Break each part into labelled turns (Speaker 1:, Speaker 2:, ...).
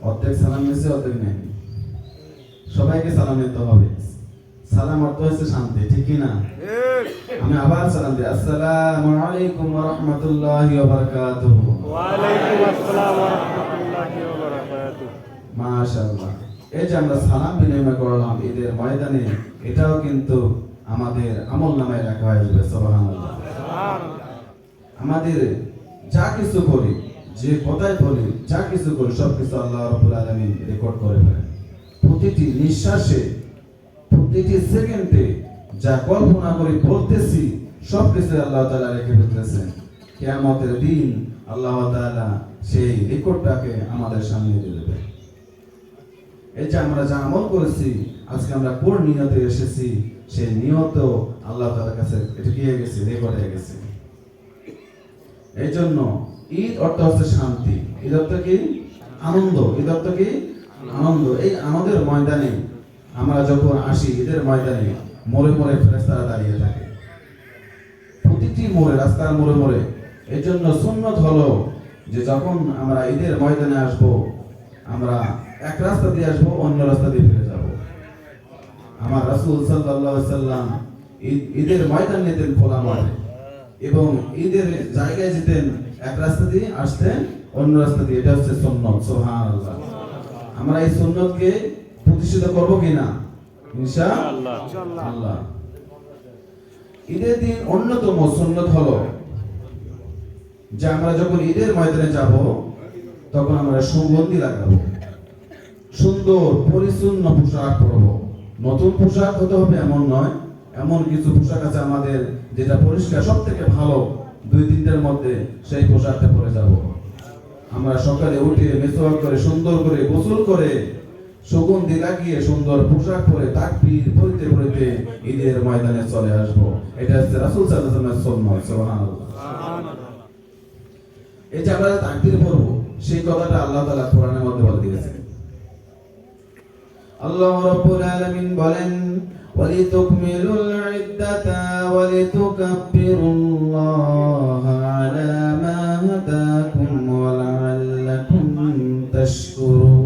Speaker 1: অর্ধেক সালাম নিয়েছে, অর্ধেক নেয়নি। সবাইকে সালাম নিতে হবে। সালাম অর্থ হচ্ছে শান্তি, ঠিক কি না? আমি আবার সালাম দিই, আসসালামু আলাইকুম ওয়া রাহমাতুল্লাহি ওয়া বারাকাতুহু।
Speaker 2: ওয়া আলাইকুম আসসালাম ওয়া রাহমাতুল্লাহি ওয়া বারাকাতুহু।
Speaker 1: মাশাআল্লাহ। এই যে আমরা সালাম বিনিময় করলাম ঈদের ময়দানে, এটাও কিন্তু আমাদের আমলনামায় রাখা হয়েছে। সুবহানাল্লাহ। আমাদের যা কিছু করি, যে কথাই বলি, যা কিছু করি, সবকিছু আল্লাহ রাব্বুল আলামিন রেকর্ড করে ফেলেন। প্রতিটি নিঃশ্বাসে, প্রতিটি সেকেন্ডে যা কল্পনা করি বলতেছি, সবকিছু আল্লাহ তাআলা রেখে ফেলেছেন। কিয়ামতের দিন আল্লাহ তাআলা সেই রেকর্ডটাকে আমাদের সামনে দিয়ে দেবে। এই যে আমরা যা আমল করেছি, আজকে আমরা কোন নিয়তে এসেছি, সেই নিয়ত আল্লাহ তাআলার কাছে এটা কি হয়ে গেছে, রেকর্ড হয়ে গেছে। এই জন্য ঈদ অর্থ হচ্ছে শান্তি, ঈদ অর্থ কি? আনন্দ। ঈদ অর্থ কি? আনন্দ। এই আনন্দের ময়দানে আমরা যখন আসি, ঈদের ময়দানে মোড়ে মোড়ে ফেরেশতারা দাঁড়িয়ে থাকে, প্রতিটি মোড়ে, রাস্তার মোড়ে মোড়ে। এই জন্য সুন্নত হলো যে যখন আমরা ঈদের ময়দানে আসব, আমরা এক রাস্তা দিয়ে আসবো, অন্য রাস্তা দিয়ে ফিরে যাব। আমার রাসূল সাল্লাল্লাহু আলাইহি সাল্লাম ঈদের ময়দান নিতেন খোলা মাঠে, এবং ঈদের জায়গায় যেতেন এক রাস্তা দিয়ে, আসতেন অন্য রাস্তা দিয়ে। এটা হচ্ছে সুন্নত। সুবহানাল্লাহ। আমরা এই সুন্নতকে প্রতিষ্ঠিত করব কিনা? ইনশাআল্লাহ। ঈদের দিন অন্যতম সুন্নত হলো যে আমরা যখন ঈদের ময়দানে যাব, তখন আমরা সুগন্ধি লাগাবো, সুন্দর পরিচ্ছন্ন পোশাক পরবো। নতুন পোশাক হতে হবে এমন নয়, এমন কিছু পোশাক আছে আমাদের যেটা পরিষ্কার, সব থেকে ভালো 2-3টার মধ্যে সেই পোশাকটা পরে যাব। আমরা সকালে উঠে মেসওয়াক করে, সুন্দর করে গোসল করে, সুগন্ধি লাগিয়ে, সুন্দর পোশাক পরে, তাকবীর পড়তে পড়তে ঈদের ময়দানে চলে আসব। এটা হচ্ছে রাসূল সাল্লাল্লাহু আলাইহি ওয়াসাল্লামের সুন্নাত। সুবহানাল্লাহ। এই যে আমরা তাকবীর পড়ব, সেই কথাটা আল্লাহ তাআলা কোরআনের মধ্যে বলে দিয়েছেন। আল্লাহ রাব্বুল আলামিন বলেন, ওয়ালিতুকমিলুল ইদ্দাতা ওয়ালিতুকাব্বিরুল্লাহা আলা মা হাদাকুম ওয়া লাআল্লাকুম তাশকুরুন।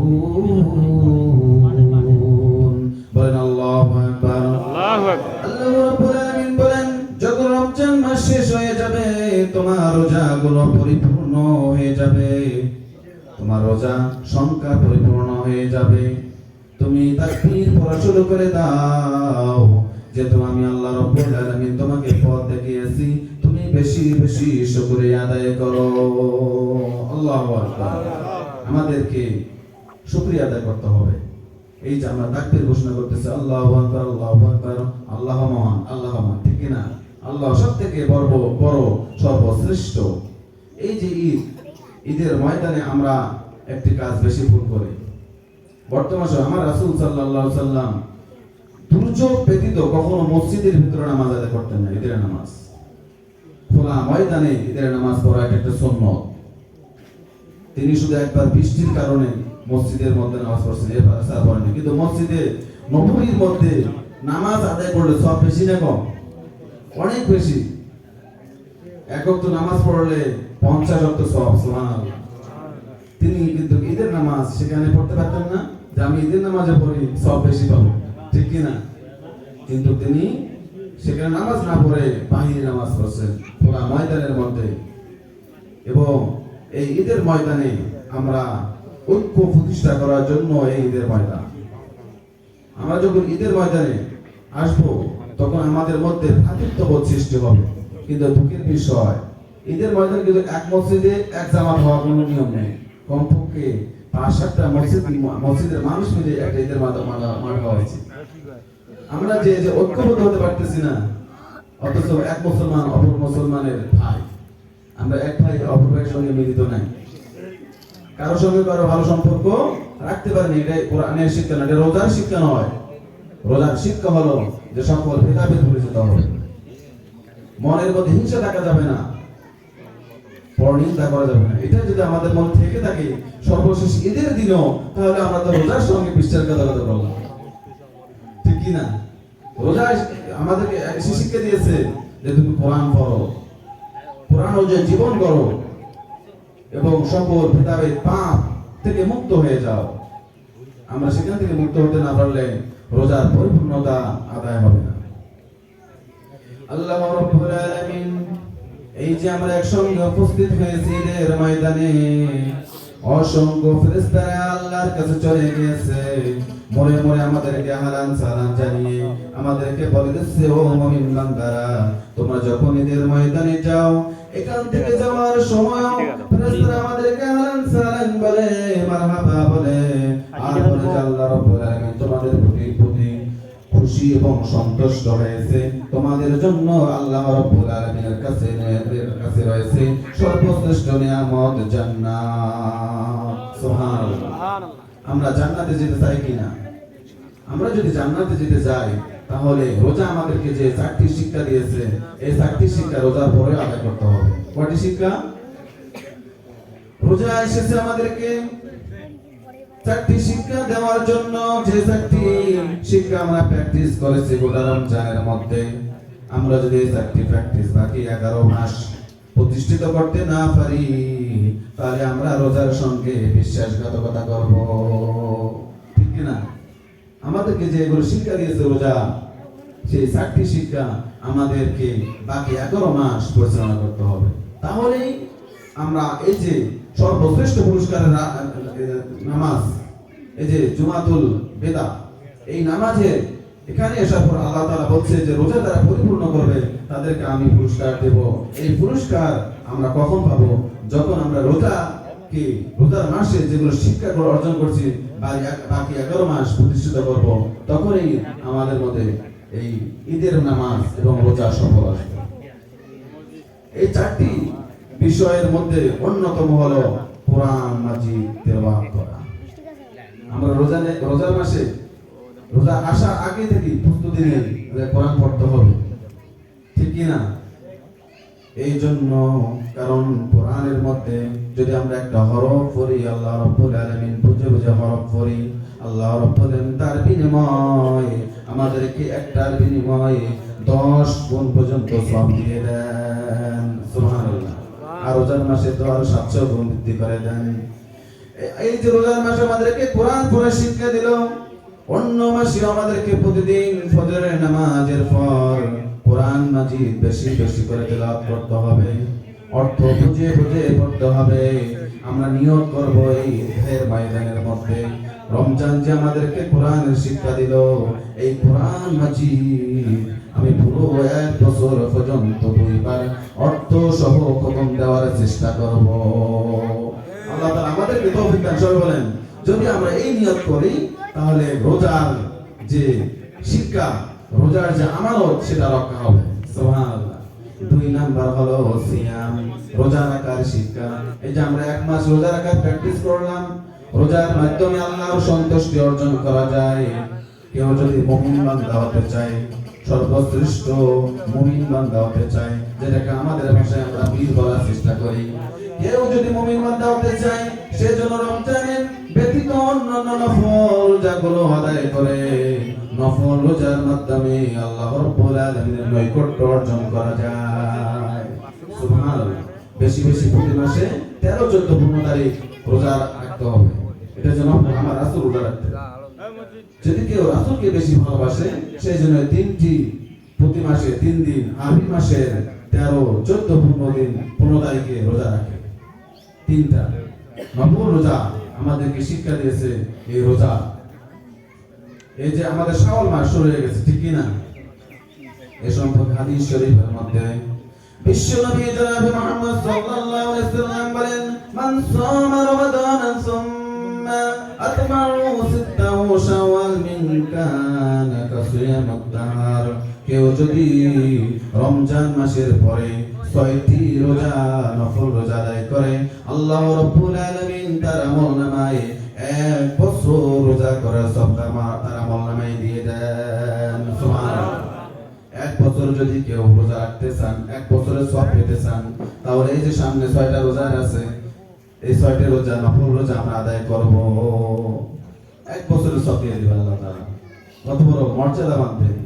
Speaker 1: বলেন আল্লাহু আকবার।
Speaker 2: আল্লাহু আকবার।
Speaker 1: আল্লাহ রাব্বুল আলামিন বলেন, যখন রমজান মাস শেষ হয়ে যাবে, তোমার রোজাগুলো পরিপূর্ণ হয়ে যাবে, তোমার রোজা সংখ্যা পরিপূর্ণ হয়ে যাবে, তুমি তাকবীর পড়া শুরু করে দাও যে আমি আল্লাহ রাব্বুল আলামিন তোমাকে পথ দেখিয়েছি, তুমি বেশি বেশি শুকরিয়া আদায় করো। আল্লাহু আকবার। আমাদেরকে শুকরিয়া আদায় করতে হবে। এই যে আমরা তাকবীর ঘোষণা করতেছি, আল্লাহু আকবার, আল্লাহু আকবার, আল্লাহ মহান, আল্লাহ মহান, ঠিক কি না? আল্লাহ সবথেকে বড়, সর্বশ্রেষ্ঠ। এই যে ঈদের ময়দানে আমরা একটি কাজ বেশি ভুল করি। বর্তমান আমার রাসূল সাল্লাল্লাহু আলাইহি সাল্লাম দুর্যোগ ব্যতীত কখনো মসজিদের ভিতরে নামাজ আদায় করতেন না। ঈদের নামাজ খোলা ময়দানে ঈদের নামাজ পড়া একটা সুন্নত। তিনি শুধু একবার বৃষ্টির কারণে মসজিদের মধ্যে নামাজ পড়ছেন, এরপর আর পড়েননি। কিন্তু মসজিদে নববীর মধ্যে নামাজ আদায় করলে সব বেশি না কম? অনেক বেশি। এক ওয়াক্ত নামাজ পড়লে 50 ওয়াক্ত সওয়াব। সুবহানাল্লাহ। তিনি কিন্তু ঈদের নামাজ সেখানে পড়তে পারতেন না যে আমি ঈদের নামাজে পড়ি সব বেশি পাবো, ঠিক কি না? কিন্তু তিনি সেখানে নামাজ না পড়ে বাহিরে নামাজ পড়ছেন পুরা ময়দানের মধ্যে। এবং এই ঈদের ময়দানে আমরা ঐক্য প্রতিষ্ঠা করার জন্য এই ঈদের ময়দান, আমরা যখন ঈদের ময়দানে আসবো তখন আমাদের মধ্যে ভ্রাতৃত্ববোধ সৃষ্টি হবে। কিন্তু দুঃখের বিষয়, ঈদের ময়দানে কিন্তু এক মসজিদে এক জামাত হওয়ার কোনো নিয়ম নেই। কমপক্ষে 5-7টা মসজিদের মানুষ মিলে একটা ঈদের মাঠ হওয়া উচিত। আমরা যে ঐক্যবদ্ধ হতে পারতেছি না, অথচ এক মুসলমান অপর মুসলমানের ভাই, আমরা এক ভাই অপর ভাইয়ের সঙ্গে মিলিত নাই, কারোর সঙ্গে কারো ভালো সম্পর্ক রাখতে পারেনি। এটাই কোরআনের শিক্ষা না, এটা রোজার শিক্ষা নয়। রোজার শিক্ষা হলো যে সকল ভেদাভেদ ভুলে যেতে হবে, মনের মধ্যে হিংসা থাকা যাবে না, পরনিন্দা করা যাবে না। এটা যদি আমাদের মন থেকে থাকে সর্বশেষ ঈদের দিনও, তাহলে আমরা তো রোজার সঙ্গে বিশ্বাসঘাতকতা করলাম, ঠিক কি না? রোজা আমাদেরকে শিক্ষা দিয়েছে যে তুমি কোরআন পড়ো, কোরআন অনুযায়ী জীবন করো, এবং সকল ভেদাভেদ পাপ থেকে মুক্ত হয়ে যাও। আমরা সেখান থেকে মুক্ত হতে না পারলে রোজার পরিপূর্ণতা আদায় হবে না। আল্লাহ রাব্বুল আলামিন এই যে আমরা একসঙ্গে উপস্থিত হয়েছি ঈদের ময়দানে, অসংখ্য ফেরেশতারা আল্লাহর কাছে চলে গিয়েছে, মরে মরে আমাদেরকে হালান সালাম জানিয়ে আমাদেরকে বলে দিচ্ছে, ও মুমিন বান্দারা, তোমরা যখন ঈদের ময়দানে যাও, এখান থেকে যাওয়ার সময় ফেরেশতারা আমাদেরকে হালান সালাম বলে, মারহাবা বলে, আর বলে যে আল্লাহ রাব্বুল আলামিন তোমাদের প্রতি খুশি এবং সন্তুষ্ট হয়েছে। তোমাদের জন্য আল্লাহ রাব্বুল আলামিনের কাছে রয়েছে সর্বশ্রেষ্ঠ নিয়ামত জান্নাত। সুবহানাল্লাহ। আমরা জান্নাতে যেতে চাই কিনা? আমরা যদি জান্নাতে যেতে চাই তাহলে রোজা আমাদেরকে যে 4টি শিক্ষা দিয়েছে, এই 4টি শিক্ষা রোজার পরে আদায় করতে হবে। কয়টি শিক্ষা? রোজা এসেছে আমাদেরকে 4টি শিক্ষা দেওয়ার জন্য। যে 4টি শিক্ষা আমরা প্র্যাকটিস করেছি গোটা রমজানের মধ্যে, আমরা যদি এই 4টি প্র্যাকটিস বাকি 11 মাস প্রতিষ্ঠিত করতে না পারি, তাহলে আমরা রোজার সঙ্গে বিশ্বাসঘাতকতা করব, ঠিক না? আমাদেরকে যে এগুলো শিক্ষা দিয়েছে রোজা, সেই 4টি শিক্ষা আমাদেরকে বাকি 11 মাস পরিচালনা করতে হবে। তাহলেই আমরা এই যে সর্বশ্রেষ্ঠ পুরস্কারের নামাজ, এই যে জুমাতুল বেদা, এই নামাজে এখানে আসার পর আল্লাহ তাআলা বলছে যে রোজা যারা পরিপূর্ণ করবে তাদেরকে আমি পুরস্কার দেব। এই পুরস্কার আমরা কখন পাবো? যখন আমরা রোজার মাসে যেগুলো শিক্ষা অর্জন করছি বাকি 11 মাস প্রতিষ্ঠিত করব, তখনই আমাদের মধ্যে এই ঈদের নামাজ এবং রোজা সফল আসবে। এই 4টি বিষয়ের মধ্যে অন্যতম হলো কোরআন মাজিদ তেলাওয়াত করা। আমরা রোজার মাসে রোজা আসার আগে থেকে প্রস্তুতি নিয়ে কোরআন পড়তে হবে, ঠিক কি না? এই জন্য, কারণ কোরআনের মধ্যে যদি আমরা একটা হরফ পড়ি, আল্লাহ রাব্বুল আলামিন বুঝে বুঝে হরফ পড়ি, আল্লাহ রাব্বুল আলামিন তার বিনিময়ে আমাদেরকে একটার বিনিময়ে 10 গুণ পর্যন্ত সওয়াব দিয়ে দেন। সুবহানাল্লাহ। আর রোজার মাসে তো আর 700 গুণ বৃদ্ধি করে দেন। এই যে রোজার মাসে আমাদেরকে কোরআন পড়ার শিক্ষা দিল, অন্য মাসে আমাদেরকে প্রতিদিন ফজরের নামাজের পর কোরআন মাজিদ বেশি বেশি করে তেলাওয়াত করতে হবে, অর্থ বুঝে বুঝে পড়তে হবে। আমরা নিয়ত করব এই ঈদের ময়দানের মধ্যে রমজান যে আমাদেরকে কোরআনের শিক্ষা দিল, এই কোরআন মাজিদ আমি পুরো 1 বছর পর্যন্ত 2 বার অর্থ সহ খতম দেওয়ার চেষ্টা করব। আল্লাহ তাআলা আমাদেরকে তৌফিক দান করুন। বলেন, যদি আমরা এই নিয়ত করি তাহলে রোজার যে শিক্ষা, রোজার যে আমানত, সেটা রক্ষা হবে। সুবহানাল্লাহ। 2 নাম্বার হলো সিয়াম, রোজা রাখার শিক্ষা। এই যে আমরা 1 মাস রোজা রাখার প্র্যাকটিস করলাম, রোজার মাধ্যমে আল্লাহর সন্তুষ্টি অর্জন করা যায়। কেউ যদি মুমিন বান্দা হতে চায়, সর্বশ্রেষ্ঠ মুমিন বান্দা হতে চায়, যেটাকে আমাদের ভাষায় আমরা বীর বলার চেষ্টা করি, কেউ যদি মুমিন বান্দা হতে চায়, সেজন্য রমজানের ব্যতীত অন্যান্য নফল রোজাগুলো আদায় করে। নফল রোজার মাধ্যমে আল্লাহ রাব্বুল আলামিনের নৈকট্য অর্জন করা যায়। সুবহানাল্লাহ। বেশি বেশি প্রতি মাসে 13, 14, 15 তারিখ রোজা রাখতে হবে। এটা যেন আমার রাসূল রোজা রাখতেন। যদি কেউ রাসূলকে বেশি ভালোবাসে, সেই জন্য 3টি প্রতি মাসে 3 দিন, আরবি মাসের 13, 14, 15 দিন 15 তারিখে রোজা রাখে। 3টা নফল রোজা আমাদেরকে শিক্ষা দিয়েছে এই রোজা। এই যে আমাদের শাওয়াল মাস শুরু হয়ে গেছে, ঠিক কি না? এই সম্পর্কে হাদিস শরীফের মধ্যে বিশ্বনবী জনাব মুহাম্মদ সাল্লাল্লাহু আলাইহি ওয়াসাল্লাম বলেন, মান সামা রমাদান সুম্মা আতমাউ সিত্তাহু শাওয়াল মিন কানা কাসিয়ামুদ দাহর। কেউ যদি রমজান মাসের পরে 6টি রোজা, নফল রোজা আদায় করে, আল্লাহ রাব্বুল আলামিন তার আমলনামায় 1 বছর রোজা করার সওয়াব তার আমলনামায় দিয়ে দেন। সুবহানাল্লাহ। 1 বছর যদি কেউ রোজা রাখতে চান, 1 বছরের সওয়াব পেতে চান, তাহলে এই যে সামনে 6টা রোজা আছে, এই 6টি রোজা নফল রোজা আমরা আদায় করব, 1 বছরের সওয়াব দিয়ে দিবেন আল্লাহ তাআলা। কত বড় মর্যাদা মানবেন।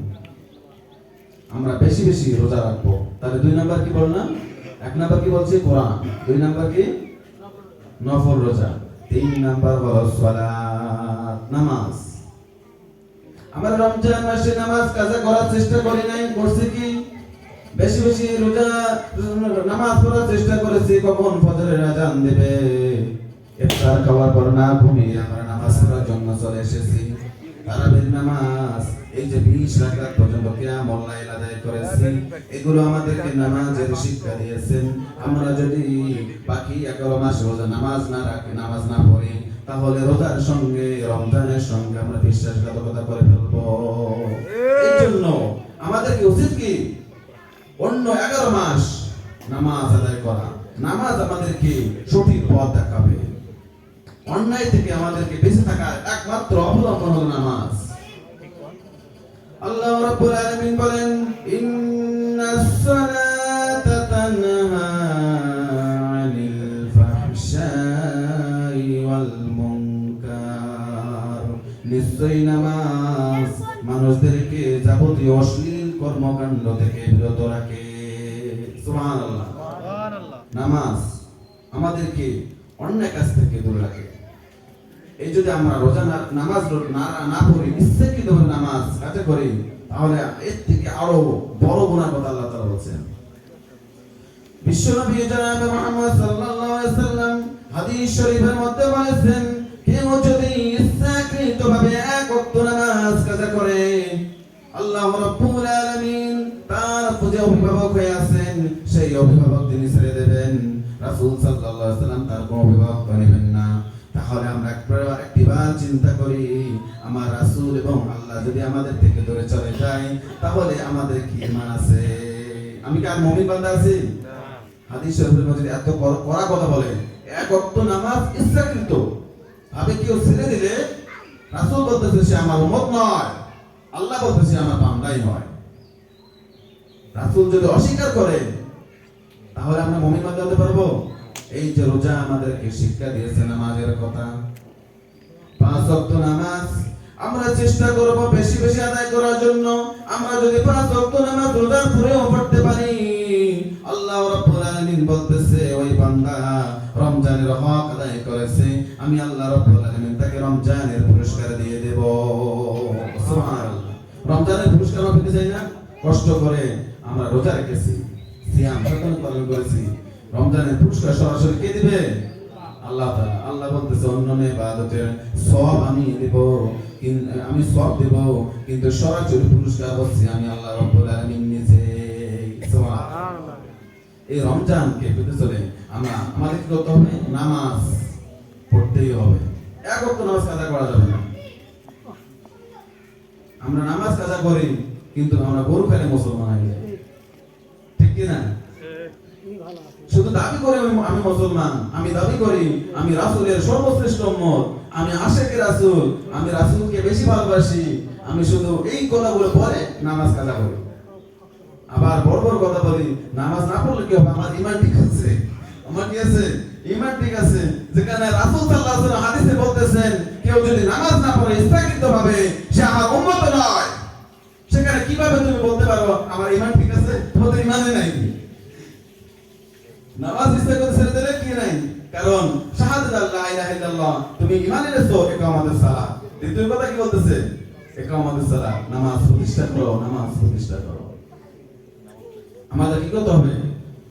Speaker 1: আমরা বেশি বেশি রোজা রাখবো। তাহলে 2 নাম্বার কি বললাম? 1 নাম্বার কি বলছে? কোরআন। 2 নাম্বার কি? নফল রোজা। তিন নাম্বার হলো সালাত, নামাজ। আমরা রমজান মাসে নামাজ কাজা করার চেষ্টা করি নাই, করছি কি? বেশি বেশি রোজা নামাজ পড়ার চেষ্টা করেছি, কখন ফজরের আজান দেবে ইফতার খাওয়ার পর না ঘুমিয়ে আমরা নামাজ পড়ার জন্য চলে এসেছি। তারাবির নামাজ, এই যে 20 রাকাত পর্যন্ত কিয়ামুল লাইল আদায় করেছি, এগুলো আমাদেরকে নামাজের শিক্ষা দিয়েছেন। আমরা যদি বাকি 11 মাস রোজা নামাজ না রাখি, নামাজ না পড়ি, তাহলে রোজার সঙ্গে রমজানের সঙ্গে আমরা বিশ্বাসঘাতকতা করে ফেলবো। এই জন্য আমাদেরকে উচিত কি? অন্য 11 মাস নামাজ আদায় করা। নামাজ আমাদেরকে সঠিক পথ দেখাবে। অন্যায় থেকে আমাদেরকে বেঁচে থাকার একমাত্র অবলম্বন হলো নামাজ। আল্লাহ রাব্বুল আলামিন বলেন, ইন্নাস সালাতা তানহা আনিল ফাহশাই ওয়াল মুনকার। নিশ্চয়ই নামাজ মানুষদেরকে যাবতীয় অশ্লীল কর্মকাণ্ড থেকে বিরত রাখে। সুবহানাল্লাহ। নামাজ আমাদেরকে অন্যায় কাজ থেকে দূরে রাখে। এই যদি আমরা রোজা নামাজ না পড়ি, ইচ্ছাকৃতভাবে নামাজ কাজে করি, তাহলে এর থেকে আরো বড় গুনাহ কথা আল্লাহ তাআলা বলেছেন। বিশ্বনবী জনাব মুহাম্মদ সাল্লাল্লাহু আলাইহি সাল্লাম হাদিস শরীফের মধ্যে বলেছেন, কেউ যদি ইচ্ছাকৃতভাবে এক ওয়াক্ত নামাজ কাজা করে, আল্লাহ রাব্বুল আলামিন তার যে অভিভাবক হয়ে আছেন, সেই অভিভাবক তিনি ছেড়ে দেবেন। রাসূল সাল্লাল্লাহু আলাইহি সাল্লাম তার কোনো অভিভাবক নেবেন না। তাহলে আমরা একবার চিন্তা করি, আমার রাসূল এবং আল্লাহ যদি আমাদের থেকে দূরে চলে যায়, তাহলে আমাদের কি ঈমান আছে? আমি কি আর মুমিন বান্দা আছি? হাদিস শরীফের মধ্যে এত কড়া কথা বলে, এক ওয়াক্ত নামাজ ইচ্ছাকৃত ভাবে কেউ ছেড়ে দিলে, রাসূল বলতেছে সে আমার উম্মত নয়, আল্লাহ বলতেছে আমার বান্দাই নয়। রাসূল যদি অস্বীকার করে, তাহলে আমরা মুমিন বান্দা হতে পারবো? এই যে রোজা আমাদেরকে শিক্ষা দিয়েছে নামাজের কথা। 5 ওয়াক্ত নামাজ আমরা চেষ্টা করব বেশি বেশি আদায় করার জন্য। আমরা যদি 5 ওয়াক্ত নামাজ রোজার পরেও পড়তে পারি, আল্লাহ রাব্বুল আলামিন বলতেছে, ওই বান্দা রমজানের হক আদায় করেছে, আমি আল্লাহ রাব্বুল আলামিন তাকে রমজানের পুরস্কার দিয়ে দেব। সুবহানাল্লাহ। রমজানের পুরস্কার আমরা পেতে চাই না? কষ্ট করে আমরা রোজা রেখেছি, সিয়াম পালন করেছি, রমজানের পুরস্কার সরাসরি কে দিবে? আল্লাহ তাআলা। আল্লাহ বলতেছে, অন্যান্য ইবাদতের সওয়াব আমি দেব, আমি সওয়াব দেব, কিন্তু সরাসরি পুরস্কার হচ্ছে আমি আল্লাহ রাব্বুল আলামিন নিজে। সুবহানাল্লাহ। এই রমজানকে পেতে চলে আমাদের কি করতে হবে? নামাজ পড়তেই হবে। এক ওয়াক্ত নামাজ কাজা করা যাবে না। আমরা নামাজ কাজা করি, কিন্তু আমরা গরু খাইলে মুসলমান হয়ে যাই, ঠিক কি না? শুধু দাবি করে আমি মুসলমান, আমি দাবি করি আমি রাসূলের সর্বশ্রেষ্ঠ উম্মত, আমি আশিকে রাসূল, আমি রাসূলকে বেশি ভালোবাসি, আমি শুধু এই কথাগুলো পড়ে নামাজ কাজা করি। আবার বড় বড় কথা বলি, নামাজ না পড়লে কি হবে? আমার ঈমান ঠিক আছে, আমার কি আছে? ঈমান ঠিক আছে। যেখানে রাসূল সাল্লাল্লাহু আলাইহি ওয়াসাল্লাম হাদিসে বলতেছেন, কেউ যদি নামাজ না পড়ে ইচ্ছাকৃতভাবে, সে আমার উম্মত নয়। সেখানে কিভাবে তুমি বলতে পারো আমার ঈমান ঠিক আছে? তোমাদের ঈমানই নাই। নামাজ ইচ্ছা করে ছেড়ে দিলে কি নাই? কারণ শাহাদাত লা ইলাহা ইল্লাল্লাহ, তুমি ঈমান এনেছো, ইকামাতুস সালাত। দ্বিতীয় কথা কি বলতেছে? ইকামাতুস সালাত, নামাজ প্রতিষ্ঠা করো, নামাজ প্রতিষ্ঠা করো। আমাদের কি করতে হবে?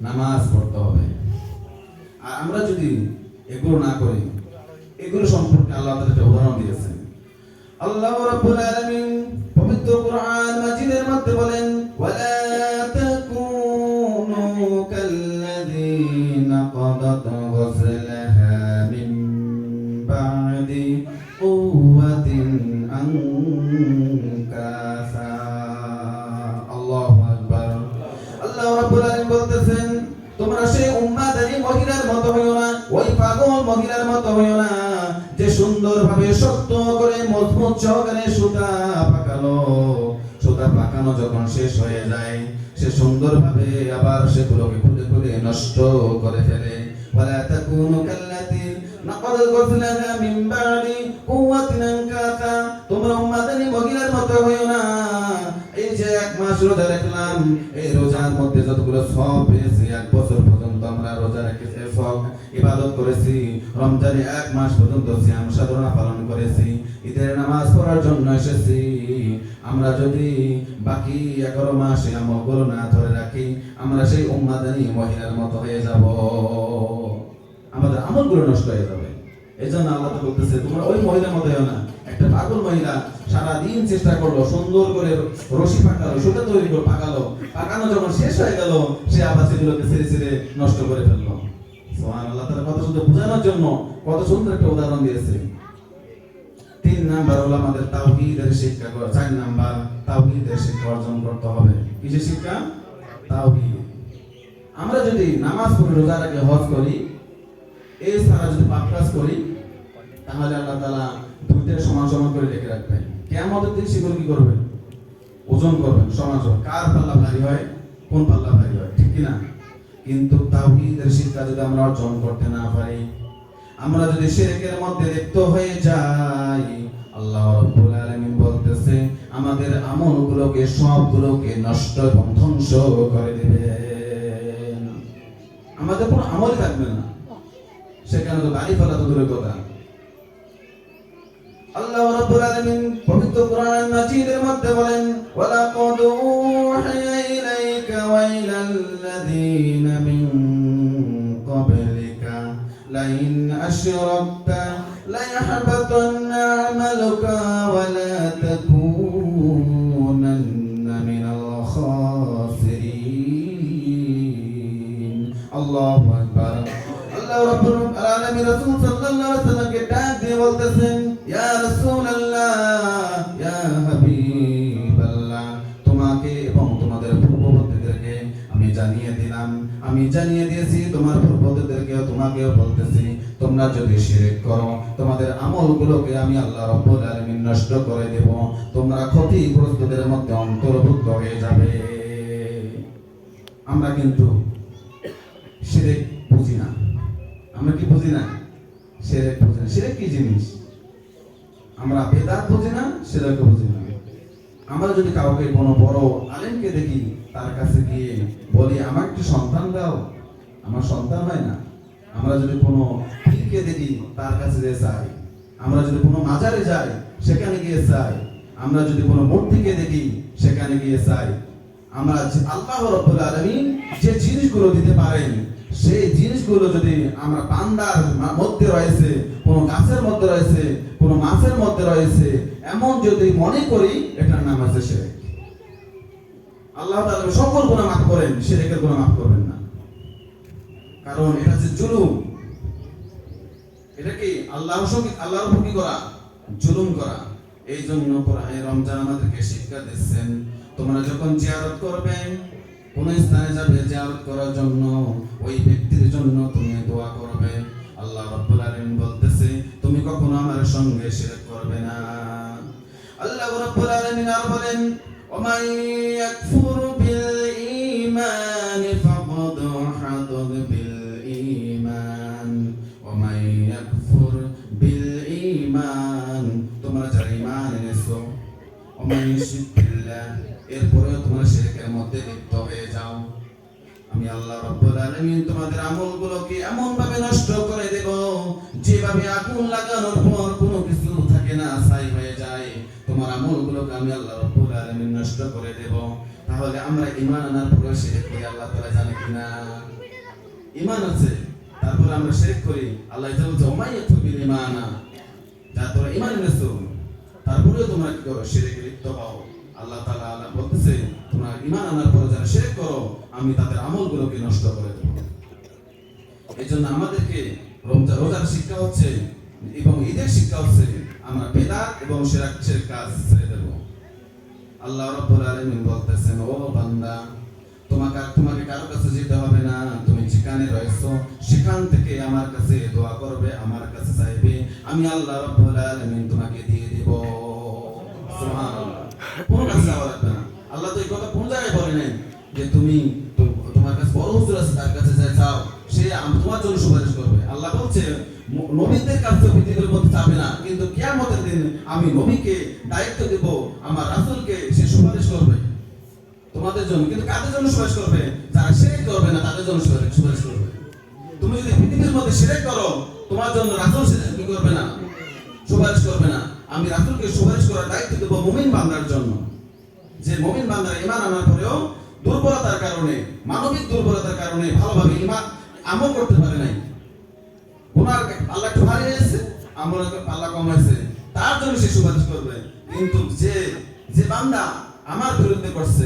Speaker 1: নামাজ পড়তে হবে। আর আমরা যদি এগুলো না করি, এগুলো সম্পর্কে আল্লাহ তাআলা একটা উদাহরণ দিয়েছেন। আল্লাহ রাব্বুল আলামিন পবিত্র কোরআন মাজিদের মধ্যে বলেন, ওয়ালা তাকুনু কাল্লাযীনা قضت غزلها من بعد قوة أنكاثا الله أكبر আল্লাহ রাব্বুল আলামিন বলতেছেন, তোমরা সেই উম্মাদানি মহিলার মতো হইও না, ওই পাগল মহিলার মতো হইও না, যে সুন্দরভাবে শক্ত করে মজবুত সহকারে সুতা পাকানো যখন শেষ হয়ে যায়, সে সুন্দরভাবে আবার সেগুলোকে খুলে খুলে নষ্ট করে ফেলে। ওয়ালা তাকুনু কাল্লাতী নাকাদ গজলাহা মিন বাদি কুওয়াতিন আনকাসা, তোমরা উম্মাদানি মহিলার মতো হইও না। এই যে 1 মাস রোজা রাখলাম, এই রোজার মধ্যে যতগুলো সওয়াব পেয়েছি, 1 বছর পর্যন্ত আমরা রোজা রেখেছি, সওয়াব ইবাদত করেছি, রমজানে 1 মাস পর্যন্ত সিয়াম সাধনা পালন করেছি, ঈদের নামাজ পড়ার জন্য এসেছি। আমরা যদি বাকি 11 মাস এই আমলগুলো না ধরে রাখি, আমরা সেই উম্মাদানি মহিলার মতো হয়ে যাব, আমাদের আমলগুলো নষ্ট হয়ে যাবে। এই জন্য আল্লাহ তো বলতেছে তোমরা ওই মহিলার মতো হও না। একটা পাগল মহিলা সারাদিন চেষ্টা করলো, সুন্দর করে রশি পাকালো, সুতা তৈরি করে পাকালো, পাকানো যখন শেষ হয়ে গেল সে আবার সেগুলোকে ছেড়ে ছেড়ে নষ্ট করে ফেললো। সুবহানাল্লাহ, তার কথা শুধু বোঝানোর জন্য কত সুন্দর একটা উদাহরণ দিয়েছে। 3 নাম্বার হলো আমাদের তাওহীদের শিক্ষা করা, 4 নাম্বার তাওহীদের শিক্ষা অর্জন করতে হবে। কিসের শিক্ষা? তাওহীদ। আমরা যদি নামাজ পড়ি, রোজা রাখি, হজ করি, এই সারা যদি পাপ কাজ করি, তাহলে আল্লাহ তাআলা দুইটার সমান সমান করে রেখে রাখবেন। কিয়ামতের দিন সেগুলো কি করবেন? ওজন করবেন, সমান সমান। কার পাল্লা ভারী হয়, কোন পাল্লা ভারী হয়, ঠিক কি না? কিন্তু তাওহীদের শিক্ষা যদি আমরা অর্জন করতে না পারি, আমরা যদি শিরকের মধ্যে লিপ্ত হয়ে যাই, আল্লাহ রাব্বুল আলামিন বলতেছে আমাদের আমলগুলোকে সবগুলোকে নষ্ট এবং ধ্বংস করে দিবেন। আমাদের কোনো আমলই থাকবে না, সেখানে তো বাড়ি ফেলা তো দূরের কথা। আল্লাহ রাব্বুল আলামিন পবিত্র কোরআন মাজিদের মধ্যে বলেন ওয়ালাকাদ উহিয়া ইলাইকা ওয়া ইলাল্লাযীনা মিন ক্বাবলিকা লাইন আশরাকতা লায়াহবাতান্না আমালুকা ওয়া লা তাকুনান্না মিনাল খাসিরিন। আল্লাহু আকবার। আল্লাহ রাব্বুল আলামিন রাসূল সাল্লাল্লাহু আলাইহি ওয়াসাল্লামকে ডাক দিয়ে বলতেছেন ইয়া রাসূলুল্লাহ, ইয়া হাবিবাল্লাহ, তোমাকে এবং তোমাদের পূর্ববর্তীদেরকে আমি জানিয়ে দিলাম, আমি জানিয়ে দিয়েছি তোমার পূর্ববর্তীদেরকেও তোমাকেও বলতেছি, তোমরা যদি শিরক করো তোমাদের আমলগুলোকে আমি আল্লাহ রাব্বুল আলামিন নষ্ট করে দেব, তোমরা ক্ষতিগ্রস্তদের মধ্যে অন্তর্ভুক্ত হয়ে যাবে। আমরা কিন্তু শিরক বুঝি না। আমরা কি বুঝি না? শিরক বুঝি না। শিরক কি জিনিস? আমরা বেদাত বুঝি না, শিরক বুঝি না। আমরা যদি কাউকে কোনো বড় আলেমকে দেখি, তার কাছে গিয়ে বলি আমার একটু সন্তান দাও, আমার সন্তান হয় না। আমরা যদি কোনো পীরকে দেখি, তার কাছে যেয়ে চাই। আমরা যদি কোনো মাজারে যাই, সেখানে গিয়ে চাই। আমরা যদি কোনো মূর্তিকে দেখি, সেখানে গিয়ে চাই। আমরা আল্লাহ রাব্বুল আলামিন যে জিনিসগুলো দিতে পারেন, সেই জিনিসগুলো যদি আমরা বান্দার মধ্যে রয়েছে, কোন গাছের মধ্যে রয়েছে, কোন মাছের মধ্যে রয়েছে, এমন যদি মনে করি, এটার নাম আছে শিরক। আল্লাহ তাআলা সকল গুনাহ মাফ করেন, শিরকের গুনাহ মাফ করবেন না। কারণ এটা যে জুলুম, এটা কি আল্লাহর উপর কি করা? জুলুম করা। এই জন্য কোরআনে রমজান আমাদেরকে শিক্ষা দিচ্ছেন, তোমরা যখন জিয়ারত করবে, কোন স্থানে যাবে জিয়ারত করার জন্য, ওই ব্যক্তির জন্য তুমি দোয়া করবে। আল্লাহ রাব্বুল আলামিন বলতেছে তুমি কখনো আমার সঙ্গে শিরক করবে না। আল্লাহ রাব্বুল আলামিন আর বলেন ওমান ইয়াকফুর বিল ঈমান ফাকাদ হাদাদ বিল ঈমান ওমান ইয়াকফুর বিল ঈমান, তোমরা যারা ঈমান এনেছো, ওমান ইউশরিক বিল্লাহ, এরপরেও তোমরা শিরকের মধ্যে লিপ্ত হয়ে যাও, আমি আল্লাহ রাব্বুল আলামিন তোমাদের আমলগুলোকে এমন ভাবে নষ্ট করে দেব, যেভাবে আগুন লাগানোর পর কোনো কিছু থাকে না, ছাই হয়ে যায়। তোমার আমলগুলোকে আমি আল্লাহ রাব্বুল আলামিন নষ্ট করে দেব। তাহলে আমরা ঈমান আনার পরে শিরক করি, আল্লাহ তাআলা জানে কিনা? ঈমান আছে, তারপর আমরা শিরক করি। আল্লাহ তাআলা বলছে ওমাই ইয়াকফুর বিল ঈমানা, যা তোমরা ঈমান এনেছো, তারপরেও তোমরা কি করো? শিরকে লিপ্ত হও। আল্লাহ তাআলা বলতেছে তোমরা ঈমান আনার পরে যারা শিরক করো, আমি তাদের আমলগুলোকে নষ্ট করে দেব। এইজন্য আমাদেরকে রোজার শিক্ষা হচ্ছে এবং ঈদের শিক্ষা হচ্ছে আমরা বেদাত এবং শিরকের কাজ ছেড়ে দেব। আল্লাহ রাব্বুল আলামিন বলতেছেন ও বান্দা, তোমাকে কারো কাছে যেতে হবে না, তুমি যেখানে রয়েছো সেখান থেকে আমার কাছে দোয়া করবে, আমার কাছে চাইবে, আমি আল্লাহ রাব্বুল আলামিন তোমাকে দিয়ে দেব। সুবহানাল্লাহ। কোন কাছে যাওয়া লাগবে না। আল্লাহ তো এই কথা কোন জায়গায় বলে নাই যে তুমি তোমার কাছে বড় হুজুর আছে তার কাছে যাও, সে তোমার জন্য সুপারিশ করবে। আল্লাহ বলছে নবীদের কাছে পৃথিবীর মধ্যে যাবে না, কিন্তু কিয়ামতের দিন আমি নবীকে দায়িত্ব দেব, আমার রাসূলকে সে সুপারিশ করবে তোমাদের জন্য। কিন্তু কাদের জন্য সুপারিশ করবে? যারা শিরক করবে না তাদের জন্য সুপারিশ করবে। তুমি যদি পৃথিবীর মধ্যে শিরক করো, তোমার জন্য রাসূল কি করবে না, সুপারিশ করবে না। আমি রাসূলকে সুপারিশ করার দায়িত্ব দেব মুমিন বান্দার জন্য, যে মুমিন বান্দার ঈমান আনার পরেও দুর্বলতার কারণে, মানবিক দুর্বলতার কারণে ভালোভাবে ঈমান আমল করতে পারে নাই, গুনাহ আল্লাহ একটু হারিয়েছে, আমল আল্লাহ কমাইছে, তার জন্য সে সুপারিশ করবে। কিন্তু যে যে বান্দা আমার বিরুদ্ধে করছে,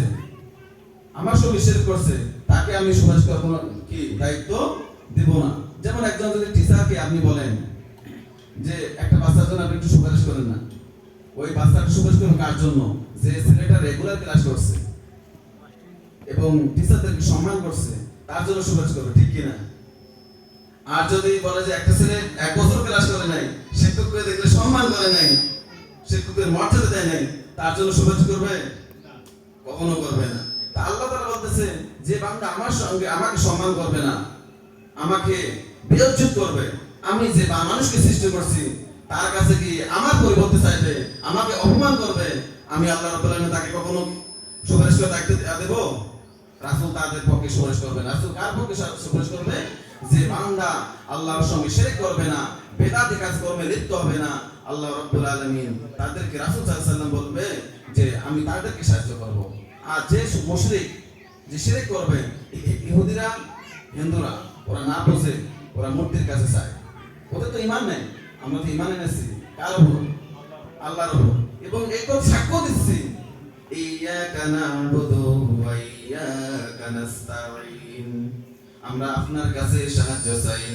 Speaker 1: আমার সঙ্গে শিরক করছে, তাকে আমি সুপারিশ করব না, কি দায়িত্ব দেব না। যেমন একজন যদি টিচারকে আপনি বলেন যে একটা বাচ্চার জন্য আপনি একটু সুপারিশ করেন না, ওই বাচ্চাকে সুপারিশ করবেন কার জন্য? যে ছেলেটা রেগুলার ক্লাস করছে এবং টিচারদেরকে সম্মান করছে, তার জন্য সুপারিশ করবে, ঠিক কি না? আর যদি বলে যে একটা ছেলে 1 বছর ক্লাস করে নাই, শিক্ষককে দেখলে সম্মান করে নাই, শিক্ষকের মর্যাদা দেয় নাই, তার জন্য সুপারিশ করবে? কখনো করবে না। তা আল্লাহ তাআলা বলতেছে যে বান্দা আমার সঙ্গে আমাকে সম্মান করবে না, আমাকে বেইজ্জত করবে, আমি যে মানুষকে সৃষ্টি করছি তার কাছে কি আমার পরিবর্তে চাইবে, আমাকে অপমান করবে, আমি আল্লাহ রাব্বুল আলামিন তাকে কখনো সুপারিশ করে দায়িত্ব দেব? রাসূল তাদের পক্ষে সুপারিশ করবে না। রাসূল কার পক্ষে সুপারিশ করবে? যে বান্দা আল্লাহর সঙ্গে শিরক করবে না, বেদাতি কাজ কর্মে লিপ্ত হবে না, আল্লাহ রাব্বুল আলামিন তাদেরকে রাসূল সাল্লাল্লাহু আলাইহি ওয়াসাল্লাম বলবে যে আমি তাদেরকে সাহায্য করব। আর যে মুশরিক, যে শিরক করবে, ইহুদিরা হিন্দুরা, ওরা না বোঝে, ওরা মূর্তির কাছে চায়, ওদের তো ঈমান নেই। আমরা তো ঈমান এনেছি কার উপর? আল্লাহর উপর। এবং এই কথা সাক্ষ্য দিচ্ছি, ইয়াকা না'বুদু ওয়া ইয়াকা নাস্তাঈন, আমরা আপনার কাছে সাহায্য চাই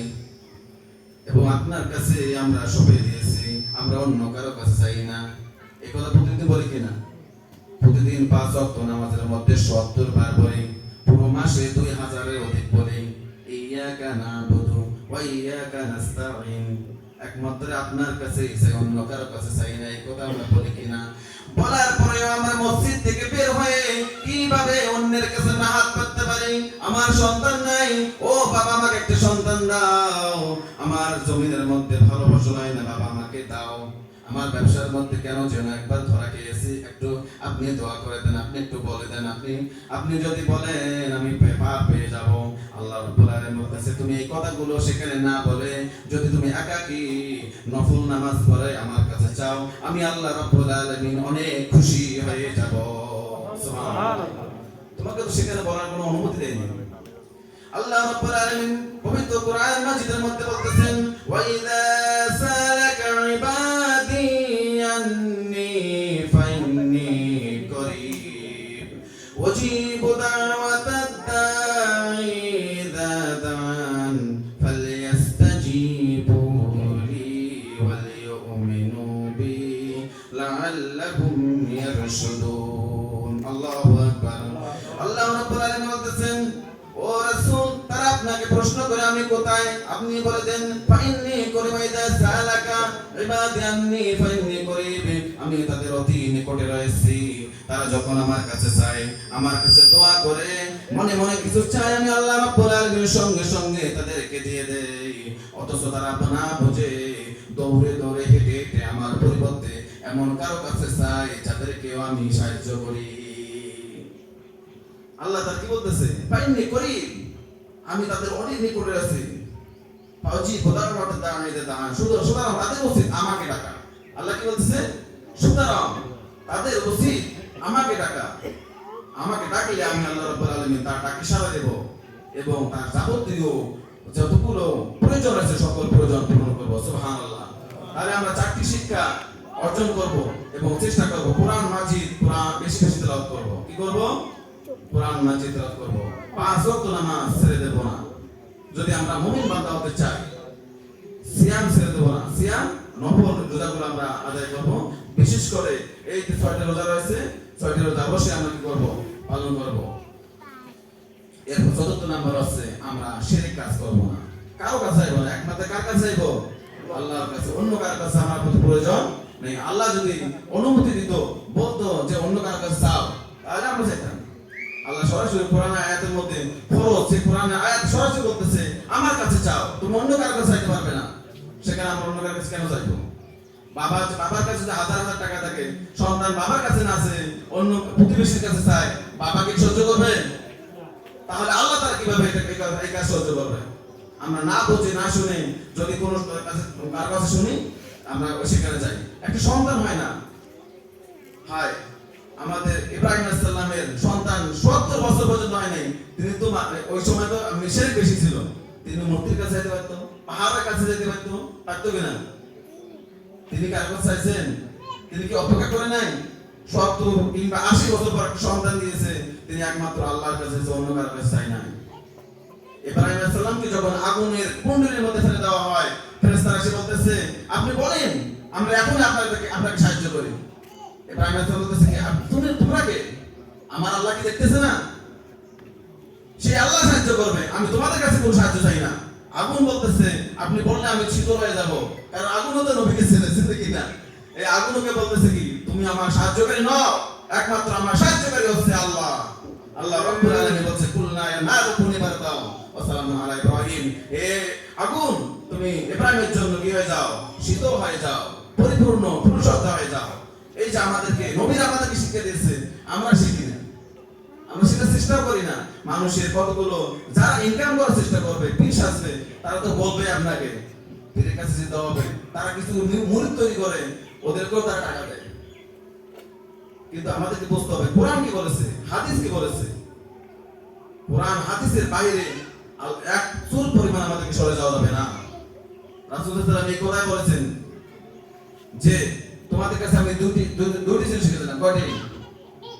Speaker 1: এবং আপনার কাছে আমরা সঁপে দিয়েছি, আমরা অন্য কারো কাছে চাই না। এই কথা প্রতিদিন বলি কিনা? প্রতিদিন 5 ওয়াক্ত নামাজের মধ্যে 70 বার বলি, পুরো মাসে 2000-এর অধিক বলি ইয়াকা না'বুদু ওয়া ইয়াকা নাস্তাঈন, একমাত্র আপনার কাছে চাই, অন্য কারো কাছে চাই না। এই কথা আমরা বলি কিনা? বলার পরেও আমরা মসজিদ থেকে বের হয়ে কিভাবে অন্যের কাছে না হাত পাততে পারি? আমার সন্তান নাই, ও বাবা আমাকে একটা সন্তান দাও, আমার জমিনের মধ্যে ভালো ফসল হয় না, বাবা আমাকে দাও, আমার ব্যবসার মধ্যে কেন যেন একবার ধরা খেয়েছি, একটু আপনি দোয়া করে দেন, আপনি একটু বলে দেন, আপনি যদি বলেন আমি পার পেয়ে যাব। আল্লাহ রাব্বুল আলামিন বলতেছে তুমি এই কথাগুলো সেখানে না বলে যদি তুমি একাকী নফল নামাজ পড়ে আমার কাছে চাও, আমি আল্লাহ রাব্বুল আলামিন অনেক খুশি হয়ে যাব। সুবহানাল্লাহ। তোমাকে তো সেখানে বলার কোনো অনুমতি দেয়নি। আল্লাহ রাব্বুল আলামিন পবিত্র কোরআন মাজিদের মধ্যে বলতেছেন ওয়া ইযা সালাকা ইবাদি আন্নী ফাইন্নী করিব উজিবু দাওয়াতাদ দাঈ ইযা দাআন ফালইস্তাজিবু লি ওয়াল ইউমিনু বি লাআল্লাহুম ইয়ারশুদুন। আল্লাহু আকবার। আল্লাহ রাব্বুল আলামিন বলতেছেন ও রাসূল, তারা আপনাকে প্রশ্ন করে আমি কোথায়, আপনি বলে দেন ফাইন্নী করিব ইযা সালাকা ইবাদি আন্নী ফাইন্নী করিব, আমি তাদের অতি নিকটে রয়েছি। তারা যখন আমার কাছে চায়, আমার কাছে দোয়া করে, মনে মনে কিছু চায়, আমি আল্লাহ রাব্বুল আলামিনের সঙ্গে সঙ্গে তাদেরকে দিয়ে দেই। অথচ তারা না বুঝে দৌড়ে দৌড়ে হেঁটে হেঁটে আমার পরিবর্তে এমন কারো কাছে চায় যাদেরকেও আমি সাহায্য করি। আল্লাহ তার কি বলতেছে? ফাইন্নী করি, আমি তাদের অনেক নিকটে আছি। ফাউজি খোদার মাঠে দাঁড়াইতে দাঁড়ান, সুতরাং তাদের উচিত আমাকে ডাকা। আল্লাহ কি বলতেছে? সুতরাং তাদের উচিত আমাকে ডাকা, আমাকে ডাকলে আমি আল্লাহ রাব্বুল আলামিন তার ডাকে সাড়া দেব এবং তার যাবতীয় যতগুলো প্রয়োজন আছে সকল প্রয়োজন পূরণ করব। সুবহানাল্লাহ। তাহলে আমরা 4টি শিক্ষা অর্জন করব এবং চেষ্টা করব কোরআন মাজিদ, কোরআন বেশি বেশি তেলাওয়াত করব। কি করব? কোরআন মাজিদ তেলাওয়াত করব। 5 ওয়াক্ত নামাজ ছেড়ে দেব না। যদি আমরা মুমিন বান্দা হতে চাই, সিয়াম ছেড়ে দেব না। সিয়াম নফল রোজাগুলো আমরা আদায় করব। বিশেষ করে এই যে 6টা রোজা রয়েছে, 6টা রোজা অবশ্যই আমরা কি করব? পালন করব। এরপর 4th নাম্বার হচ্ছে আমরা শিরক কাজ করব না, কারো কাছে যাইব না, একমাত্র কার কাছে যাইব? আল্লাহর কাছে। অন্য কার কাছে আমার কোনো প্রয়োজন নেই। আল্লাহ যদি অনুমতি দিত, বলতো যে অন্য কার কাছে চাও, তাহলে আমরা চাইতাম। আল্লাহ সরাসরি কোরআন আয়াতের মধ্যে ফরজ, সেই কোরআন আয়াত সরাসরি বলতেছে আমার কাছে চাও, তুমি অন্য কার কাছে চাইতে পারবে না। সেখানে আমরা অন্য কার কাছে কেন চাইবো? বাবার কাছে যে 1000 টাকা থাকে, সন্তান বাবার কাছে না আছে, অন্য প্রতিবেশীর কাছে চায়, বাবাকে সহ্য করবে? তাহলে আল্লাহ তাআলা কিভাবে এই কাজ সহ্য করবে? আমরা না বুঝে না শুনে যদি কোনো কার কাছে শুনি আমরা সেখানে যাই। একটা সন্তান হয় না, হায় আমাদের ইব্রাহিম আলাইহিস সালামের সন্তান 70 বছর পর্যন্ত হয় নাই। তিনি তো ওই সময় তো মিশরের বেশি ছিল, তিনি মূর্তির কাছে যেতে পারতো, পাহাড়ের কাছে যেতে পারতো, পারতো কিনা? তিনি কার কাছে চাইছেন? তিনি কি অপেক্ষা করে নাই? 70 কিংবা 80 বছর পর একটা সন্তান দিয়েছে, তিনি একমাত্র আল্লাহর কাছে, অন্য কারোর কাছে চাই নাই। ইব্রাহিম আলাইহিস সালামকে যখন আগুনের কুণ্ডলীর মধ্যে ফেলে দেওয়া হয়, ফেরেশতারা এসে বলতেছে আপনি বলেন আমরা এখনই আপনাকে সাহায্য করি। ইব্রাহিম আলাইহিস সালাম বলতেছে তোমরা কে? আমার আল্লাহ কি দেখতেছে না? সেই আল্লাহ সাহায্য করবে, আমি তোমাদের কাছে কোনো সাহায্য চাই না। আগুন বলতেছে আপনি বললে আমি শীতল হয়ে যাব, কারণ আগুনও তো নবীকে ছেড়েছে কিনা। এই আগুনকে বলতেছে কি তুমি আমার সাহায্যকারী নও, একমাত্র আমার সাহায্যকারী হচ্ছে আল্লাহ। আল্লাহ রাব্বুল আলামিন বলছে কুলনা ইয়া নারু কুনি বারদাও ওয়া সালামুন আলা ইব্রাহিম, এ আগুন তুমি ইব্রাহিমের জন্য কি হয়ে যাও? শীতল হয়ে যাও, পরিপূর্ণ ফুলসজ্জা হয়ে যাও। এই যে আমাদেরকে নবীরা আমাদেরকে শিক্ষা দিয়েছে, আমরা শিখি না, আমরা সেটা চেষ্টা করি না। মানুষের কতগুলো যারা ইনকাম করার চেষ্টা করবে, পিস আসবে, তারা তো বলবে আপনাকে পীরের কাছে যেতে হবে, তারা কিছু মুরিদ তৈরি করে, ওদেরকেও তারা টাকা দেয়। কিন্তু আমাদেরকে বুঝতে হবে কোরআন কি বলেছে, হাদিস কি বলেছে। কোরআন হাদিসের বাইরে এক চুল পরিমাণ আমাদেরকে সরে যাওয়া যাবে না। রাসূল সাল্লাল্লাহু আলাইহি ওয়াসাল্লাম এই কথাই বলেছেন যে তোমাদের কাছে আমি দুটি জিনিস শিখিয়ে দিলাম। কয়টি?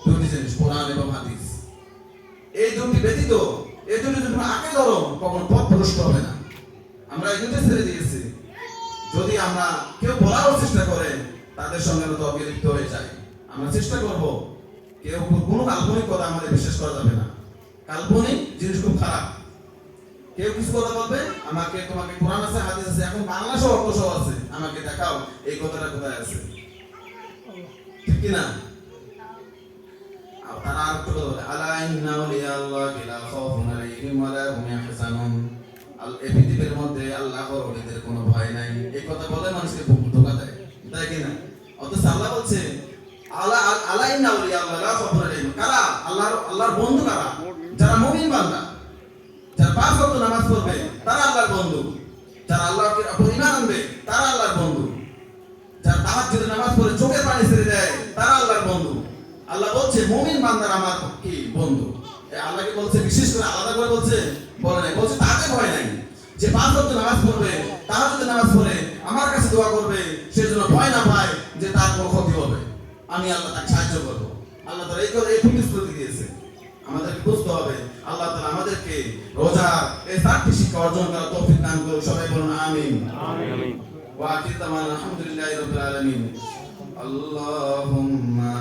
Speaker 1: দুটি জিনিস, কোরআন এবং হাদিস। এই দুটি ব্যতীত এই দুটি যদি তুমি আঁকড়ে ধরো কখনো পথ ভ্রষ্ট হবে না। আমরা এই দুটি ছেড়ে দিয়েছি। যদি আমরা কেউ বলার চেষ্টা করে তাদের সঙ্গে আমরা অবিলিপ্ত হয়ে যাই। আমরা চেষ্টা করব কেউ কোনো কাল্পনিক কথা আমাদের বিশ্বাস করা যাবে না। কাল্পনিক জিনিস খুব খারাপ। কেউ কিছু কথা বলবে, আমাকে তোমাকে কোরআন আছে হাদিস আছে, এখন বাংলা সহ অর্থ সহ আছে, আমাকে দেখাও এই কথাটা কোথায় আছে, ঠিক কি না? তারা আর একটু বলে আলা ইন্না আউলিয়া আল্লাহি লা খাউফুন আলাইহিম ওয়া লা হুম ইয়াহজানুন, এই পৃথিবীর মধ্যে আল্লাহর ওলিদের কোনো ভয় নাই। এই কথা বলে মানুষকে ধোঁকা দেয়, তাই কি না? অথচ আল্লাহ বলছে আলা ইন্না আউলিয়া আল্লাহি লা খাউফুন আলাইহিম, কারা? আল্লাহর বন্ধু কারা? যারা মুমিন বান্দা, যারা 5 ওয়াক্ত নামাজ পড়বে তারা আল্লাহর বন্ধু, যারা আল্লাহকে ঈমান আনবে তারা আল্লাহর বন্ধু, যারা তাহাজ্জুদের নামাজ পড়ে চোখের পানি ছেড়ে দেয় তারা আল্লাহর বন্ধু। আল্লাহ বলছে মুমিন বান্দারা আমার কি বন্ধু। আল্লাহকে বলছে বিশেষ করে আলাদা করে বলছে, বলে নাই, বলছে তাদের ভয় নাই। যে 5 ওয়াক্ত নামাজ পড়বে, তাহাজ্জুদের নামাজ পড়ে আমার কাছে দোয়া করবে, সেজন্য ভয় না পায় যে তার কোনো ক্ষতি হবে, আমি আল্লাহ তাকে সাহায্য করব। আল্লাহ তাআলা এই প্রতিশ্রুতি দিয়েছে। আমাদেরকে বুঝতে হবে আল্লাহ তাআলা আমাদেরকে রোজার এই 4টি শিক্ষা অর্জন করার তৌফিক দান করুন। সবাই বলুন আমিন।
Speaker 2: আমিন।
Speaker 1: ওয়া আখিরু দাওয়ানা আলহামদুলিল্লাহি রাব্বিল আলামিন। আল্লাহুম্মা